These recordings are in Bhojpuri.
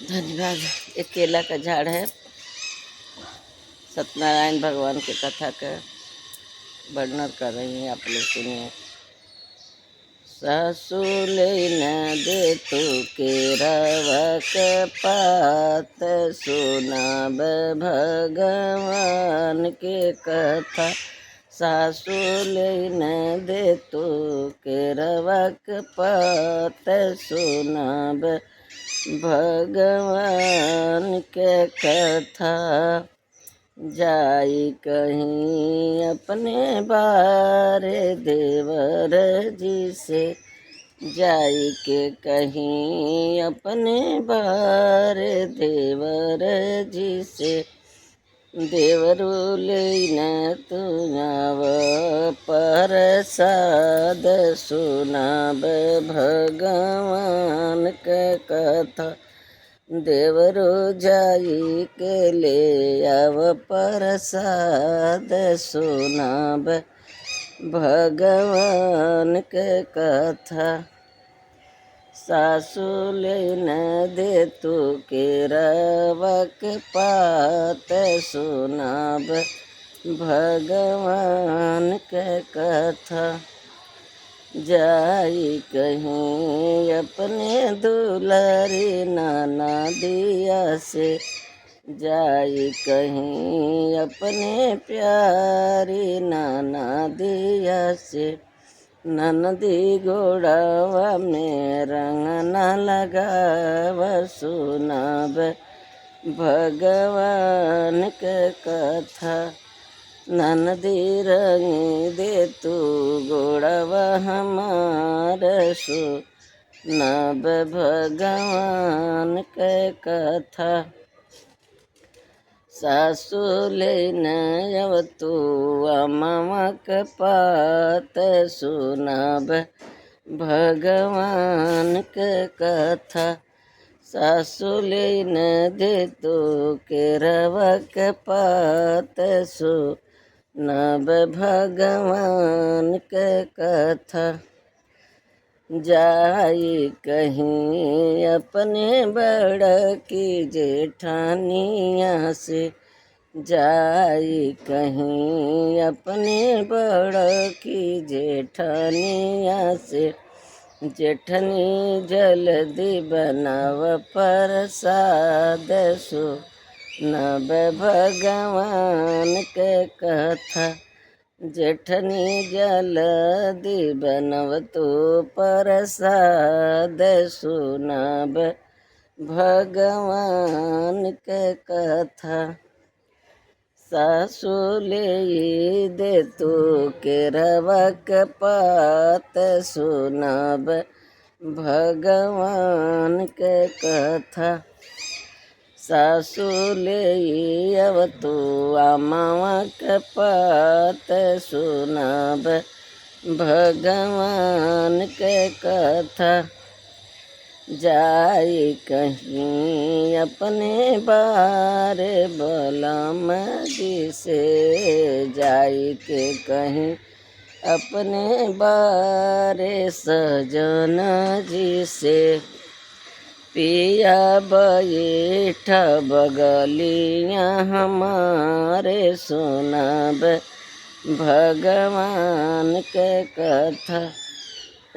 धन्यवाद। एक केला का झाड़ है। सत्यनारायण भगवान की कथा का वर्णन कर रही हैं, आप लोग सुनिए। सासु न दे तू केरावक पात, सुनाब भगवान के कथा। सासु न दे तू केरावक पात, सुनाब भगवान के कथा। जाई कहीं अपने बारे देवर जी से, जाई के कहीं अपने बारे देवर जी से। देवरू लेना तुझाव प्रसाद, सुनाब भगवान के कथा। देवरो जाई के ले आव प्रसाद, सुनाब भगवान के कथा। सासु न दे तू केरावक पात, सुनाब भगवान के कथा। जाई कहीं अपने दुलारी नाना दिया से, जाई कहीं अपने प्यारी नाना दिया से। ननदी गोड़ावा में रंग न लगाव, सुनाब भगवान के कथा। ननदी रंगी दे तू गोड़वा हमार, सुनाब भगवान के कथा। सासु न अब तू अमवक पात, सुनाब भगवान के कथा। सासु न दे तू केरावक पात, सुनाब भगवान के कथा। जाई कहीं अपने बड़की जेठानिया से, जाई कहीं अपने बड़की जेठानिया से। जेठनी जल्दी बनाव प्रसाद, सुनाब भगवान के कथा। जेठनी जल्दी बनव तो प्रसाद, सुनाब भगवान के कथा। सासु ले दे तू केरावक पात, सुनाब भगवान के कथा। सासु ले अब तू अमवक पात, सुनाब भगवान के कथा। जाई कहीं अपने बारे बलम जी से, जाई के कहीं अपने बारे सजन जी से। पिया बैठ बगलिया हमारे, सुनाब भगवान के कथा।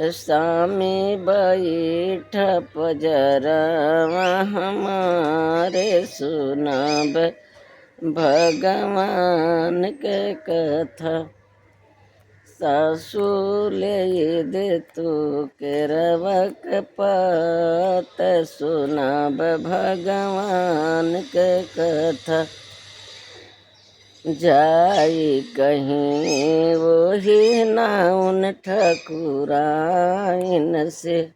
स्वामी बैठ पजरवा हमारे, सुनाब भगवान के कथा। सासु ले दे तू केरावक पात, सुनाब भगवान के कथा। जाई कहीं वही नाउन ठकुराइन से,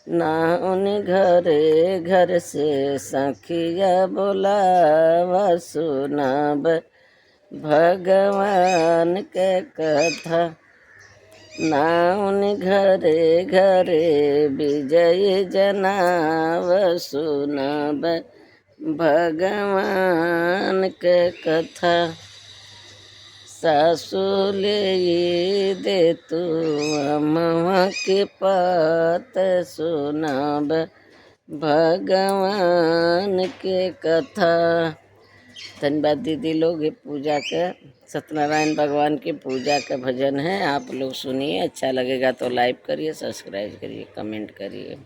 नाउन घरे घर से सखिया बोलावा, सुनाब भगवान के कथा। नाउन घरे घरे विजय जनाव, सुनाब भगवान के कथा। सासु ले दे तू अमवा के पात, सुनाब भगवान के कथा। धन्यवाद दीदी लोग। ये पूजा का सत्यनारायण भगवान की पूजा का भजन है, आप लोग सुनिए। अच्छा लगेगा तो लाइक करिए, सब्सक्राइब करिए, कमेंट करिए।